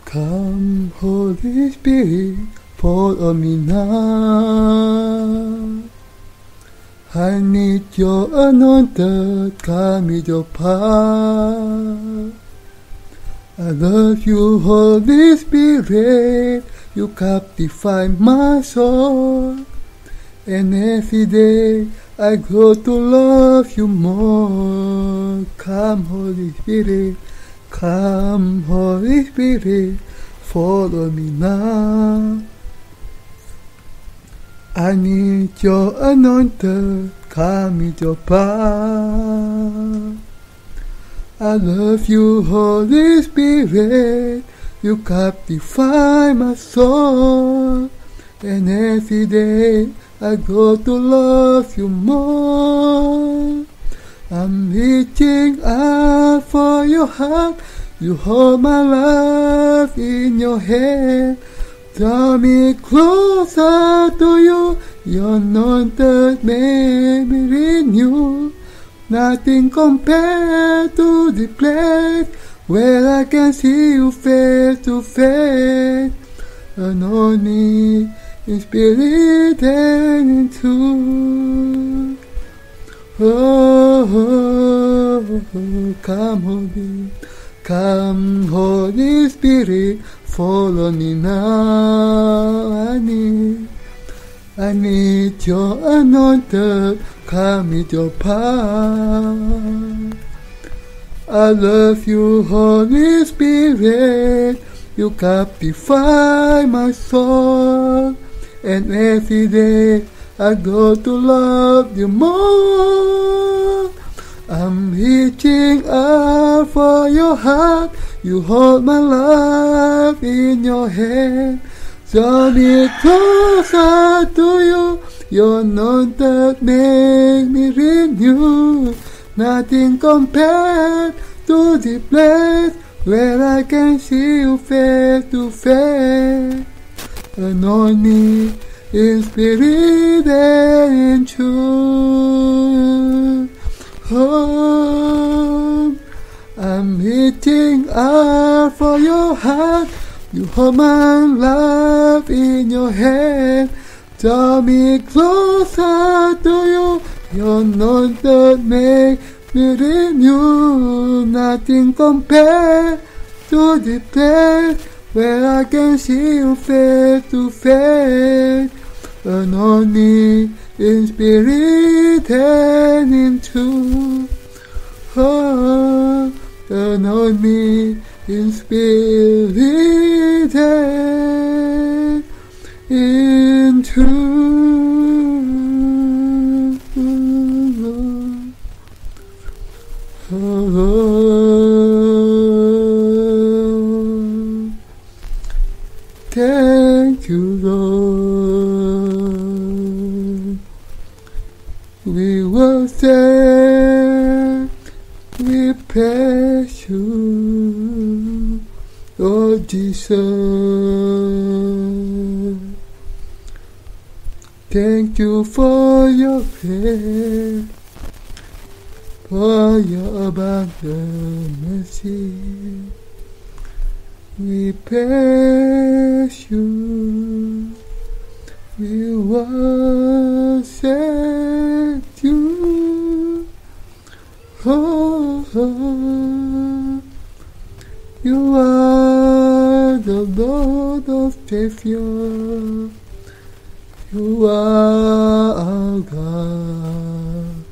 Come, Holy Spirit, fall on me now. I need your anointed, come with your power. I love you, Holy Spirit, you captivate my soul. And every day I grow to love you more. Come, Holy Spirit, come, Holy Spirit, follow me now. I need your anointed, come with your power. I love you, Holy Spirit, you captivate my soul. And every day I go to love you more. I'm reaching out for your heart, you hold my life in your hand. Draw me closer to you, your anointed made me renew. Nothing compared to the place where I can see you face to face. Anoint me in spirit and in truth. Come, Holy Spirit, follow me now. I need your anointed, come with your power. I love you, Holy Spirit, you captivate my soul. And every day I go to love you more. I'm reaching out for your heart, you hold my life in your hand. Draw me closer to you, your anointed make me renew. Nothing compared to the place where I can see you face to face. Anoint me in spirit and in truth. Oh, I'm reaching out for your heart, you hold my life in your hand. Draw me closer to you, your anointed make me renew. Nothing compared to the place where I can see you face to face. Anoint me in spirit and in truth. Oh, anoint me in spirit and in truth. Oh, thank you, Lord. We will stand, we praise you, Lord Jesus. Thank you for your grace, for your abundant mercy. We praise you, we worship you. Oh, oh, you are the Lord of Savior. You are our God.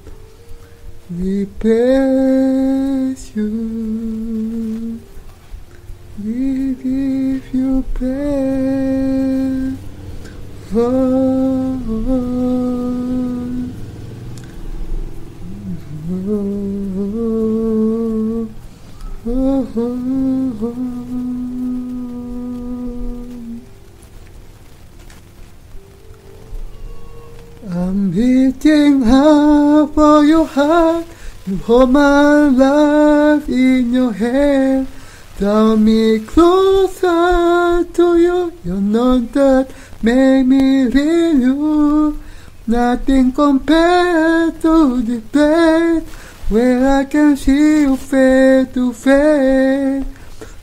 We praise you. We give you praise. Oh, oh, oh, oh. I'm reaching out for your heart. You hold my life in your hand. Draw me closer to you. Your anointed make me renew. Nothing compared to the place where I can see you face to face.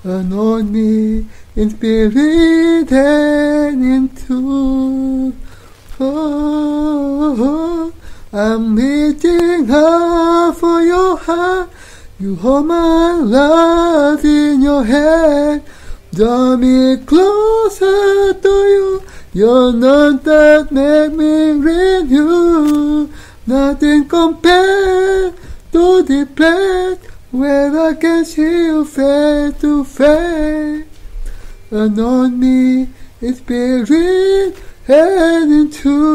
Anoint me in spirit and in truth. Oh, I'm reaching out for your heart. You hold my life in your hand. Draw me closer to you. You're not that make me read you. Nothing compared to the place where I can see you face to face. Anoint me in spirit and in truth.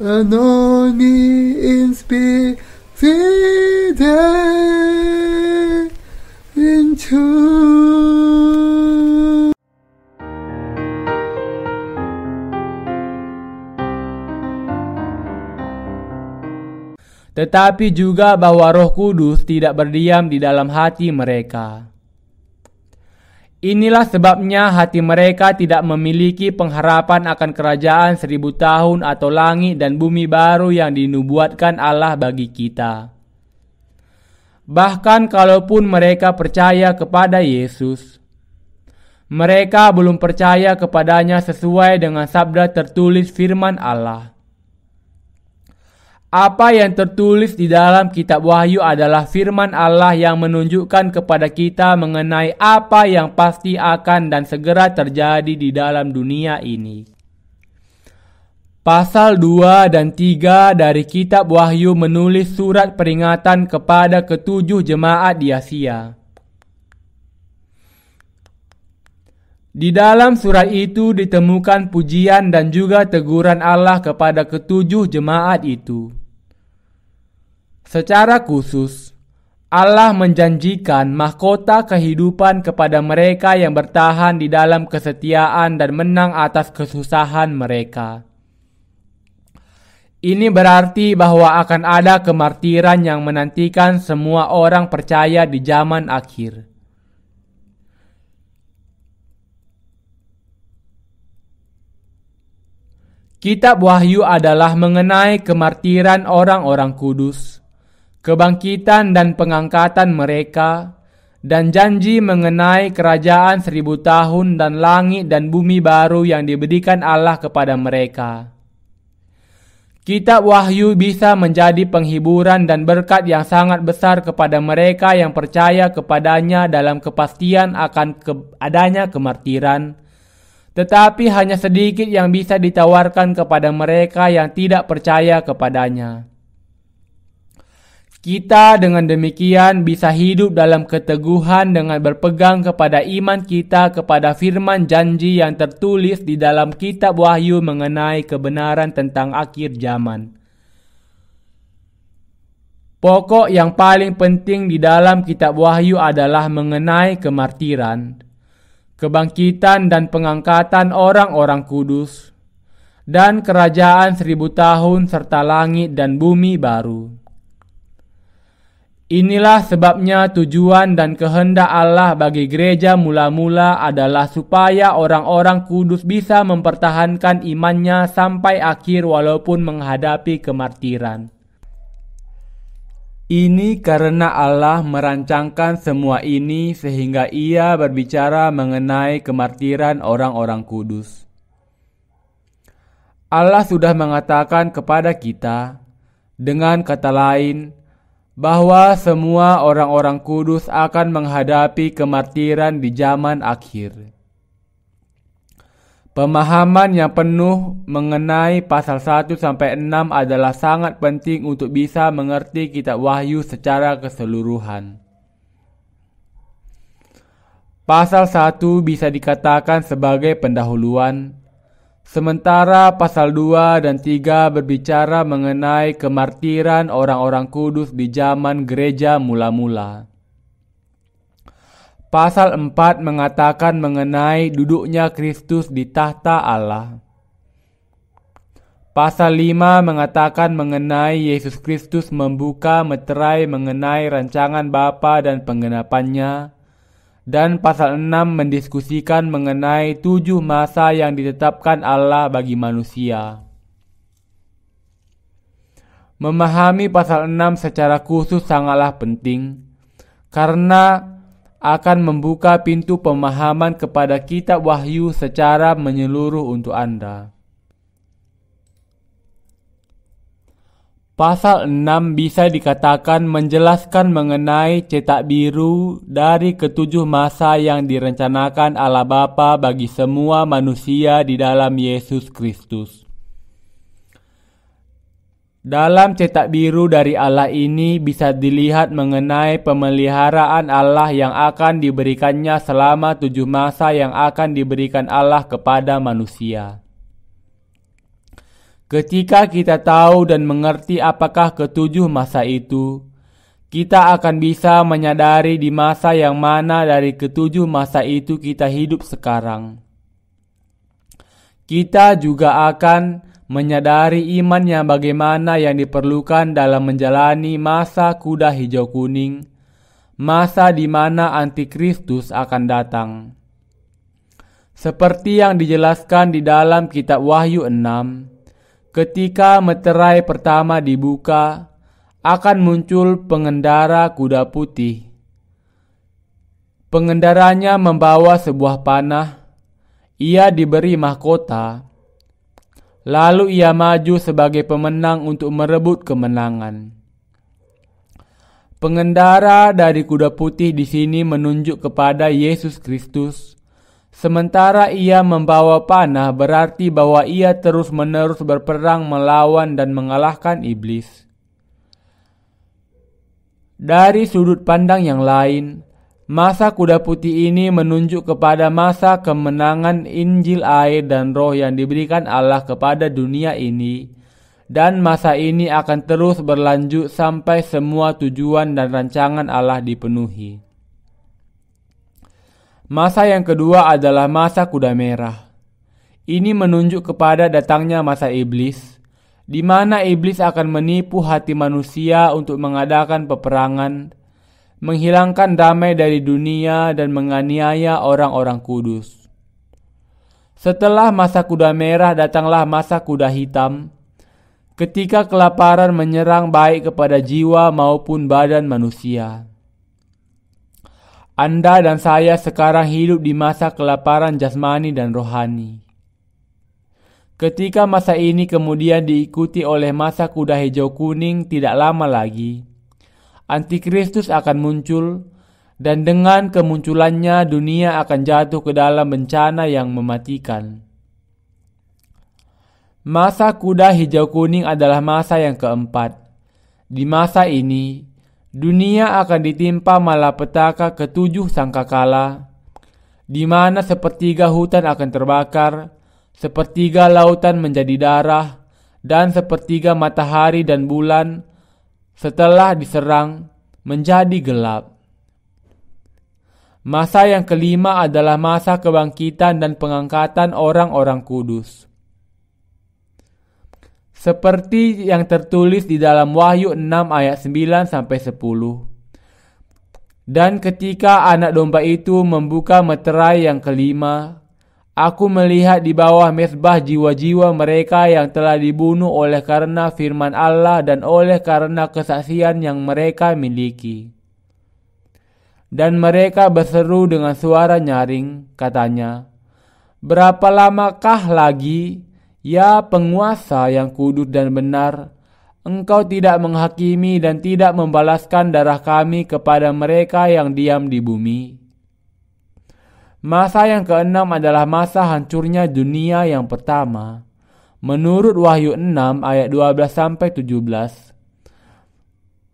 Anoint me in spirit and in truth. Tetapi juga bahwa Roh Kudus tidak berdiam di dalam hati mereka. Inilah sebabnya hati mereka tidak memiliki pengharapan akan kerajaan 1000 tahun atau langit dan bumi baru yang dinubuatkan Allah bagi kita. Bahkan kalaupun mereka percaya kepada Yesus, mereka belum percaya kepadanya sesuai dengan sabda tertulis firman Allah. Apa yang tertulis di dalam kitab Wahyu adalah firman Allah yang menunjukkan kepada kita mengenai apa yang pasti akan dan segera terjadi di dalam dunia ini. Pasal 2 dan 3 dari kitab Wahyu menulis surat peringatan kepada ketujuh jemaat di Asia. Di dalam surat itu ditemukan pujian dan juga teguran Allah kepada ketujuh jemaat itu. Secara khusus, Allah menjanjikan mahkota kehidupan kepada mereka yang bertahan di dalam kesetiaan dan menang atas kesusahan mereka. Ini berarti bahwa akan ada kemartiran yang menantikan semua orang percaya di zaman akhir. Kitab Wahyu adalah mengenai kemartiran orang-orang kudus, kebangkitan dan pengangkatan mereka, dan janji mengenai kerajaan 1000 tahun dan langit dan bumi baru yang diberikan Allah kepada mereka. Kitab Wahyu bisa menjadi penghiburan dan berkat yang sangat besar kepada mereka yang percaya kepadanya dalam kepastian akan adanya kemartiran, tetapi hanya sedikit yang bisa ditawarkan kepada mereka yang tidak percaya kepadanya. Kita dengan demikian bisa hidup dalam keteguhan dengan berpegang kepada iman kita kepada firman janji yang tertulis di dalam kitab Wahyu mengenai kebenaran tentang akhir zaman. Pokok yang paling penting di dalam kitab Wahyu adalah mengenai kemartiran, kebangkitan dan pengangkatan orang-orang kudus, dan kerajaan 1000 tahun serta langit dan bumi baru. Inilah sebabnya tujuan dan kehendak Allah bagi gereja mula-mula adalah supaya orang-orang kudus bisa mempertahankan imannya sampai akhir walaupun menghadapi kemartiran. Ini karena Allah merancangkan semua ini sehingga Ia berbicara mengenai kemartiran orang-orang kudus. Allah sudah mengatakan kepada kita, dengan kata lain, bahwa semua orang-orang kudus akan menghadapi kemartiran di zaman akhir. Pemahaman yang penuh mengenai pasal 1-6 adalah sangat penting untuk bisa mengerti kitab Wahyu secara keseluruhan. Pasal 1 bisa dikatakan sebagai pendahuluan, sementara pasal 2 dan 3 berbicara mengenai kemartiran orang-orang kudus di zaman gereja mula-mula. Pasal 4 mengatakan mengenai duduknya Kristus di tahta Allah. Pasal 5 mengatakan mengenai Yesus Kristus membuka meterai mengenai rancangan Bapa dan penggenapannya. Dan pasal 6 mendiskusikan mengenai 7 masa yang ditetapkan Allah bagi manusia. Memahami pasal 6 secara khusus sangatlah penting, karena akan membuka pintu pemahaman kepada kitab Wahyu secara menyeluruh untuk Anda. Pasal 6 bisa dikatakan menjelaskan mengenai cetak biru dari ketujuh masa yang direncanakan Allah Bapa bagi semua manusia di dalam Yesus Kristus. Dalam cetak biru dari Allah ini bisa dilihat mengenai pemeliharaan Allah yang akan diberikannya selama 7 masa yang akan diberikan Allah kepada manusia. Ketika kita tahu dan mengerti apakah ketujuh masa itu, kita akan bisa menyadari di masa yang mana dari ketujuh masa itu kita hidup sekarang. Kita juga akan menyadari iman yang bagaimana yang diperlukan dalam menjalani masa kuda hijau kuning, masa di mana antikristus akan datang. Seperti yang dijelaskan di dalam kitab Wahyu 6, ketika meterai pertama dibuka, akan muncul pengendara kuda putih. Pengendaranya membawa sebuah panah. Ia diberi mahkota. Lalu ia maju sebagai pemenang untuk merebut kemenangan. Pengendara dari kuda putih di sini menunjuk kepada Yesus Kristus. Sementara ia membawa panah berarti bahwa ia terus-menerus berperang melawan dan mengalahkan iblis. Dari sudut pandang yang lain, masa kuda putih ini menunjuk kepada masa kemenangan Injil air dan roh yang diberikan Allah kepada dunia ini, dan masa ini akan terus berlanjut sampai semua tujuan dan rancangan Allah dipenuhi. Masa yang kedua adalah masa kuda merah. Ini menunjuk kepada datangnya masa iblis, di mana iblis akan menipu hati manusia untuk mengadakan peperangan, menghilangkan damai dari dunia dan menganiaya orang-orang kudus. Setelah masa kuda merah datanglah masa kuda hitam, ketika kelaparan menyerang baik kepada jiwa maupun badan manusia. Anda dan saya sekarang hidup di masa kelaparan jasmani dan rohani. Ketika masa ini kemudian diikuti oleh masa kuda hijau kuning tidak lama lagi, Antikristus akan muncul, dan dengan kemunculannya dunia akan jatuh ke dalam bencana yang mematikan. Masa kuda hijau kuning adalah masa yang keempat. Di masa ini, dunia akan ditimpa malapetaka ketujuh sangkakala, di mana sepertiga hutan akan terbakar, sepertiga lautan menjadi darah, dan sepertiga matahari dan bulan setelah diserang menjadi gelap. Masa yang kelima adalah masa kebangkitan dan pengangkatan orang-orang kudus. Seperti yang tertulis di dalam Wahyu 6 ayat 9-10. Dan ketika anak domba itu membuka meterai yang kelima, aku melihat di bawah mezbah jiwa-jiwa mereka yang telah dibunuh oleh karena firman Allah dan oleh karena kesaksian yang mereka miliki. Dan mereka berseru dengan suara nyaring, katanya, "Berapa lamakah lagi, ya penguasa yang kudus dan benar, engkau tidak menghakimi dan tidak membalaskan darah kami kepada mereka yang diam di bumi?" Masa yang keenam adalah masa hancurnya dunia yang pertama. Menurut Wahyu 6 ayat 12-17.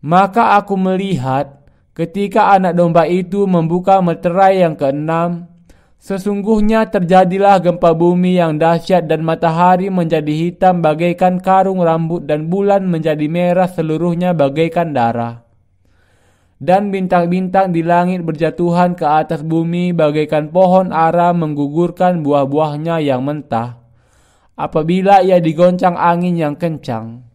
Maka aku melihat ketika anak domba itu membuka meterai yang keenam, sesungguhnya terjadilah gempa bumi yang dahsyat dan matahari menjadi hitam bagaikan karung rambut dan bulan menjadi merah seluruhnya bagaikan darah. Dan bintang-bintang di langit berjatuhan ke atas bumi bagaikan pohon ara menggugurkan buah-buahnya yang mentah, apabila ia digoncang angin yang kencang.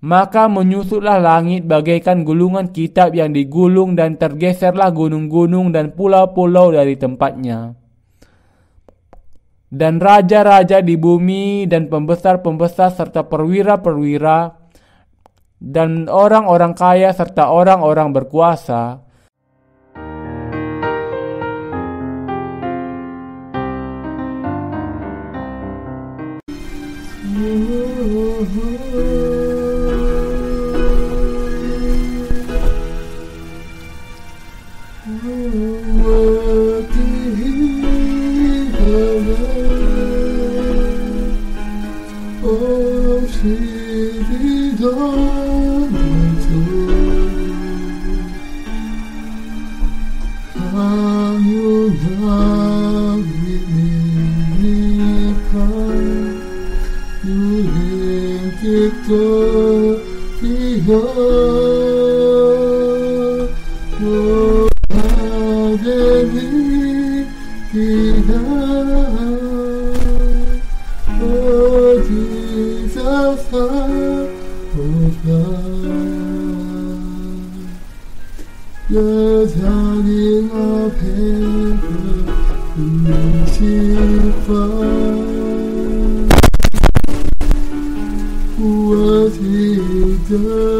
Maka menyusutlah langit bagaikan gulungan kitab yang digulung, dan tergeserlah gunung-gunung dan pulau-pulau dari tempatnya. Dan raja-raja di bumi dan pembesar-pembesar serta perwira-perwira dan orang-orang kaya serta orang-orang berkuasa The turning of heaven crucified. What is the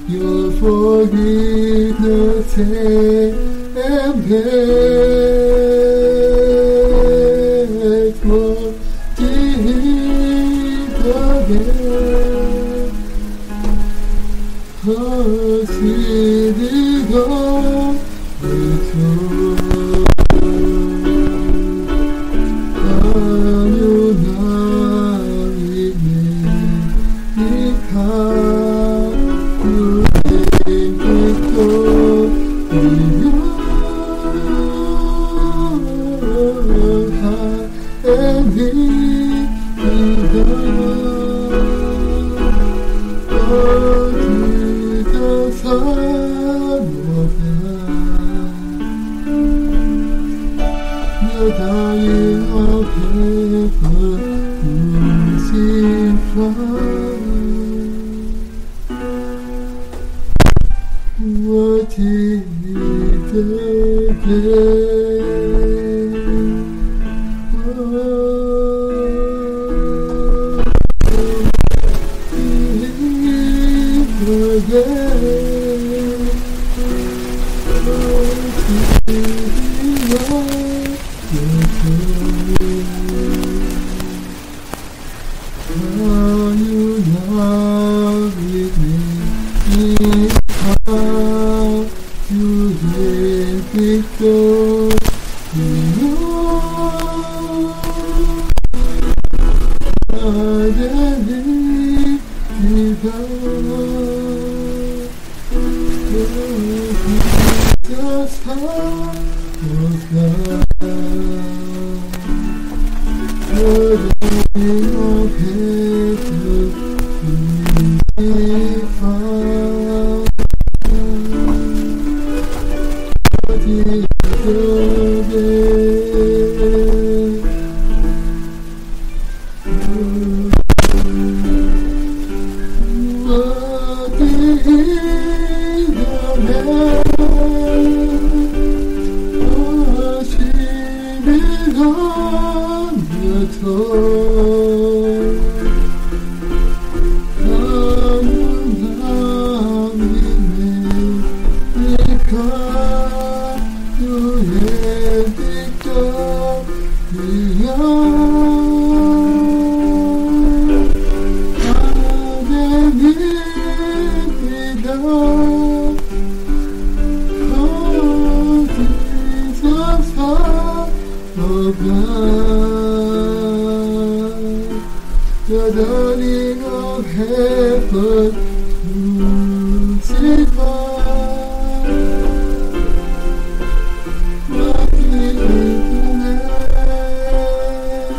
Your forgiveness and faithful deep again. What is the soul. Because you have become beyond the dawning of heaven crucified, walking in the land.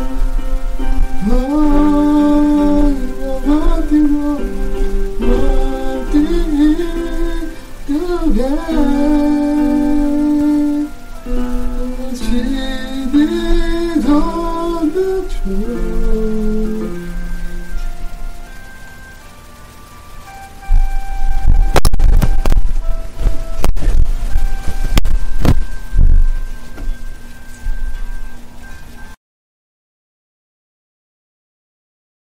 Oh, walking in the land. She is on the throne.